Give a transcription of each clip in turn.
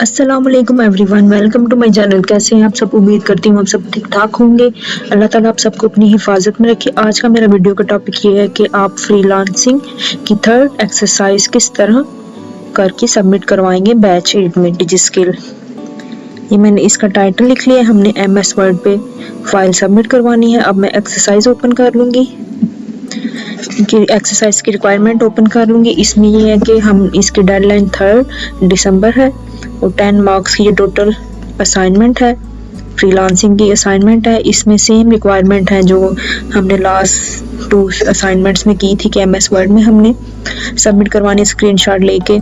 अस्सलाम वालेकुम everyone, welcome to my channel. कैसे हैं आप सब? उम्मीद करती हूँ आप सब ठीक ठाक होंगे। अल्लाह ताला आप सबको अपनी हिफाजत में रखे। आज का मेरा वीडियो का टॉपिक ये है कि आप फ्रीलांसिंग की थर्ड एक्सरसाइज किस तरह करके सबमिट करवाएंगे बैच 8 में डिजिस्किल। ये मैंने इसका टाइटल लिख लिया है। हमने MS वर्ड पे फाइल सबमिट करवानी है। अब मैं एक्सरसाइज ओपन कर लूँगी, एक्सरसाइज की रिक्वायरमेंट ओपन कर लूँगी। इसमें ये है कि हम इसकी डेडलाइन 3 दिसंबर है और 10 मार्क्स की ये टोटल असाइनमेंट है, फ्रीलांसिंग की असाइनमेंट है। इसमें सेम रिक्वायरमेंट है जो हमने लास्ट 2 असाइनमेंट्स में की थी कि MS वर्ड में हमने सबमिट करवानी स्क्रीनशॉट लेके।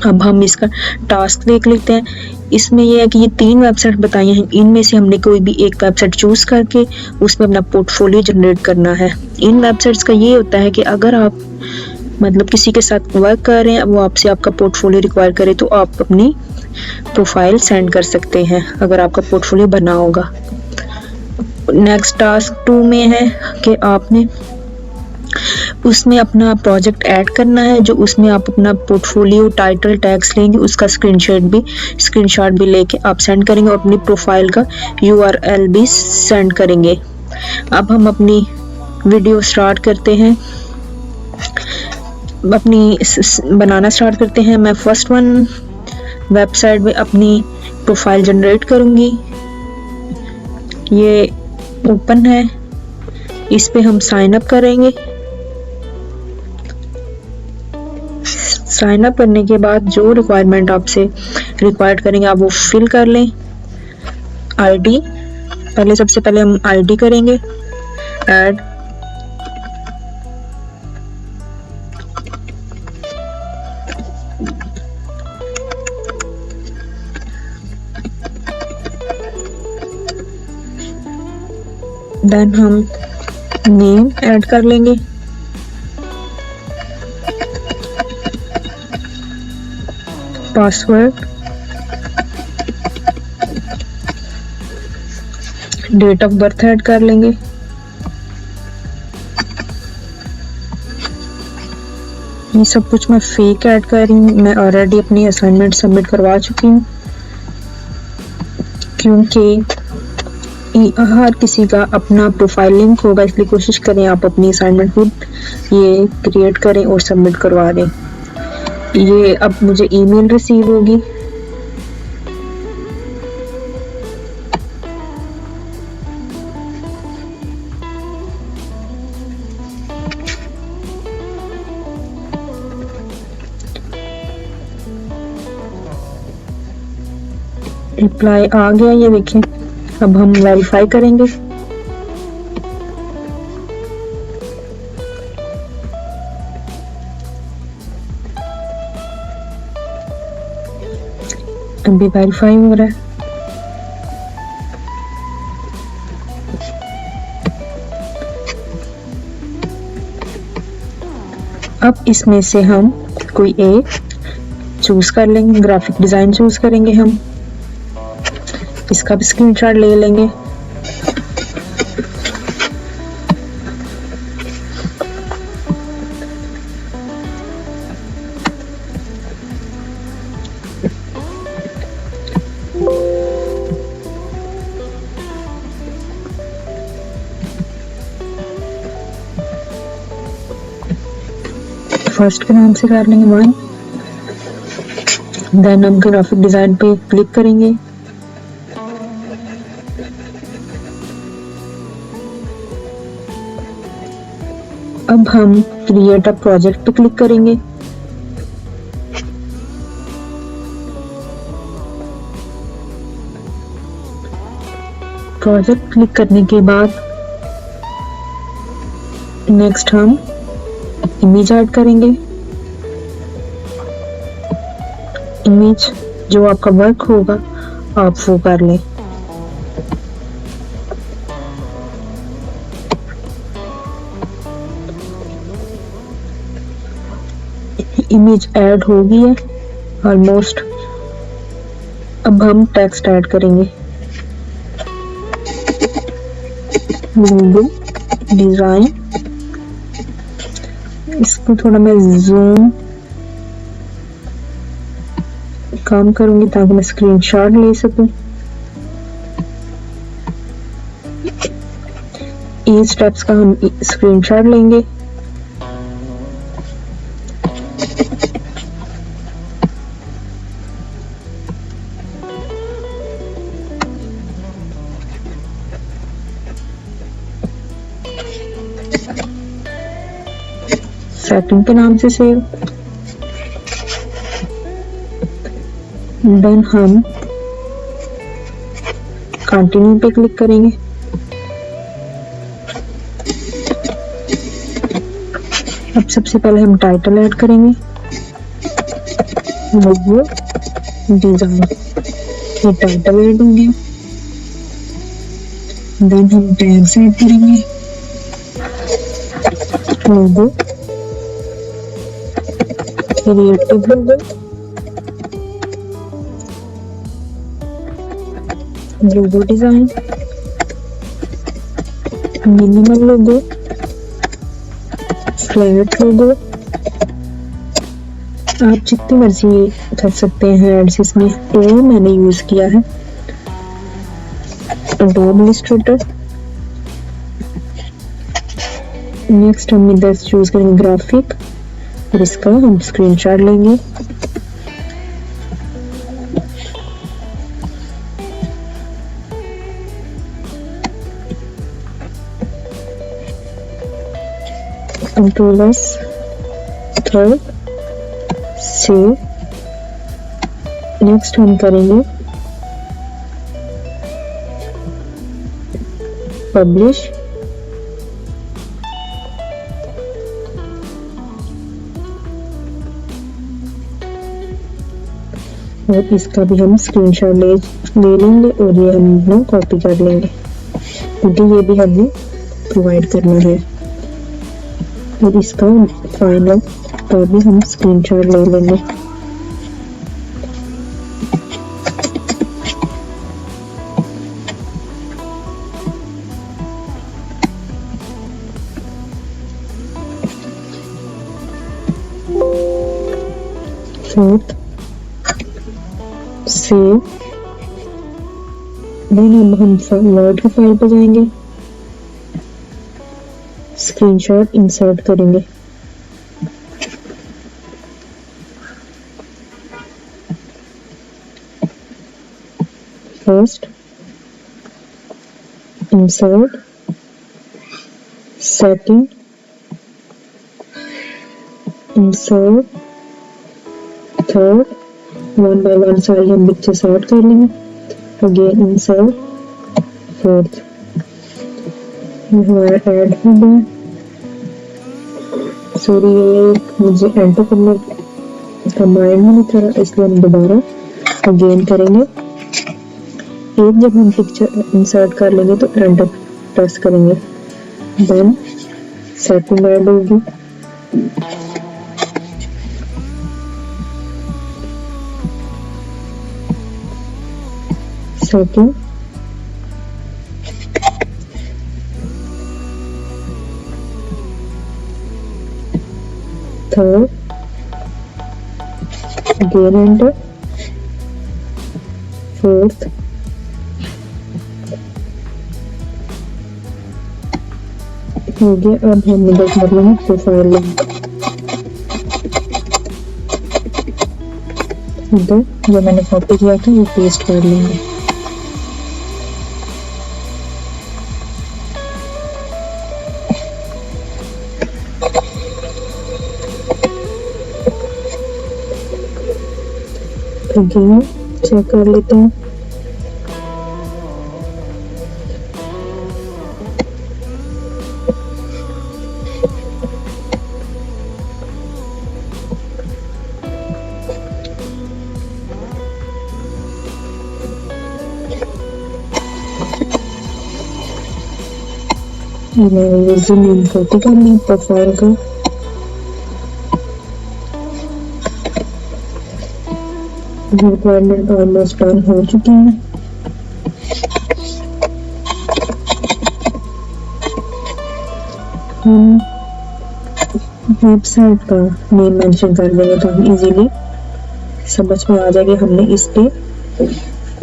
अब हम इसका टास्क देख लेते हैं। इसमें यह है कि ये 3 वेबसाइट बताई हैं, इनमें से हमने कोई भी एक वेबसाइट चूज करके उसमें अपना पोर्टफोलियो जनरेट करना है। इन वेबसाइट्स का ये होता है कि अगर आप मतलब किसी के साथ वर्क कर रहे हैं, वो आपसे आपका पोर्टफोलियो रिक्वायर करे तो आप अपनी प्रोफाइल सेंड कर सकते हैं अगर आपका पोर्टफोलियो बना होगा। नेक्स्ट टास्क 2 में है कि आपने उसमें अपना प्रोजेक्ट ऐड करना है, जो उसमें आप अपना पोर्टफोलियो टाइटल टैग्स लेंगे, उसका स्क्रीनशॉट भी लेके आप सेंड करेंगे और अपनी प्रोफाइल का URL भी सेंड करेंगे। अब हम अपनी वीडियो स्टार्ट करते हैं, अपनी बनाना स्टार्ट करते हैं। मैं फर्स्ट वन वेबसाइट में अपनी प्रोफाइल जनरेट करूंगी। ये ओपन है, इस पे हम साइन अप करेंगे। साइन अप करने के बाद जो रिक्वायरमेंट आपसे रिक्वायर्ड करेंगे आप वो फिल कर लें। आईडी पहले, सबसे पहले हम आईडी करेंगे ऐड। देन हम नेम ऐड कर लेंगे। Password, date of birth add कर लेंगे। ये सब कुछ मैं फेक ऐड कर रही हूँ, मैं ऑलरेडी अपनी असाइनमेंट सबमिट करवा चुकी हूँ, क्योंकि हर किसी का अपना प्रोफाइल लिंक होगा, इसलिए कोशिश करें आप अपनी असाइनमेंट खुद ये क्रिएट करें और सबमिट करवा दें। ये अब मुझे ईमेल रिसीव होगी। रिप्लाई आ गया, ये देखें। अब हम वेरीफाई करेंगे। अभी वेरीफाई हो रहा है। अब इसमें से हम कोई एक चूज कर लेंगे, ग्राफिक डिजाइन चूज करेंगे हम। इसका भी स्क्रीनशॉट ले लेंगे। फर्स्ट के नाम से कर लेंगे 1। देन हम ग्राफिक डिजाइन पे क्लिक करेंगे। अब हम क्रिएट अ प्रोजेक्ट पे क्लिक करेंगे। प्रोजेक्ट क्लिक करने के बाद नेक्स्ट हम इमेज ऐड करेंगे। इमेज जो आपका वर्क होगा आप वो कर लें। इमेज ऐड हो गई है ऑलमोस्ट। अब हम टेक्स्ट ऐड करेंगे। गूगल डिजाइन, इसको थोड़ा मैं जूम काम करूंगी ताकि मैं स्क्रीनशॉट ले सकूं। ये स्टेप्स का हम स्क्रीनशॉट लेंगे। सेटिंग के नाम से सेव। देन हम कंटिन्यू पे क्लिक करेंगे। अब सबसे पहले हम टाइटल ऐड करेंगे, लोगो डिजाइन, ये टाइटल ऐड हो गया। देन हम टैग्स ऐड करेंगे, लोगो, क्रिएटिव लोगो, लोगो डिजाइन, मिनिमल लोगो, फ्लैट लोगो। आप जितनी मर्जी कर सकते हैं एड्स इसमें। तो मैंने यूज किया है एडोब इलस्ट्रेटर। नेक्स्ट हम इधर चूज करेंगे ग्राफिक और इसका हम स्क्रीनशॉट लेंगे। Controllers third save. नेक्स्ट हम करेंगे पब्लिश। और इसका भी हम स्क्रीनशॉट ले लेंगे और ये हम अपना कॉपी कर लेंगे क्योंकि ये भी हमें प्रोवाइड करना है। और इसका फाइनल पर भी हम स्क्रीनशॉट ले लेंगे। Fourth save. देन हम वर्ड की फाइल पर जाएंगे, स्क्रीनशॉट इंसर्ट करेंगे। First insert, second insert, third, one by one सारी हम पिक्चर्स ऐड कर लेंगे। अगेन इंसर्ट, फोर्थ हमारा ऐड हो गया। सॉरी ये मुझे एंटर करने का माइंड नहीं था इसलिए हम दोबारा अगेन करेंगे। एक जब हम पिक्चर इंसर्ट कर लेंगे तो एंटर प्रेस करेंगे। देन सेटिंग ऐड होगी। Setting third, again enter, fourth, हो गया। अब हम इधर कर लेंगे प्रोफाइल लिंक। इधर जो मैंने कॉपी किया था वो पेस्ट कर लेंगे। अगेन चेक कर लेते हैं। मैंने यूजर कॉपी कर ली प्रोफाइल का। रिक्वायरमेंट ऑलमोस्ट डन हो चुकी है। हम वेबसाइट का नेम मेंशन कर देंगे तो हम इजीली समझ में आ जाएगी हमने इस पे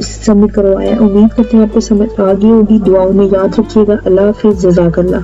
सबमिट करवाया। उम्मीद करते हैं आपको समझ आ गई होगी। दुआओं में याद रखिएगा। अल्लाह हाफिज़, जज़ाकल्लाह।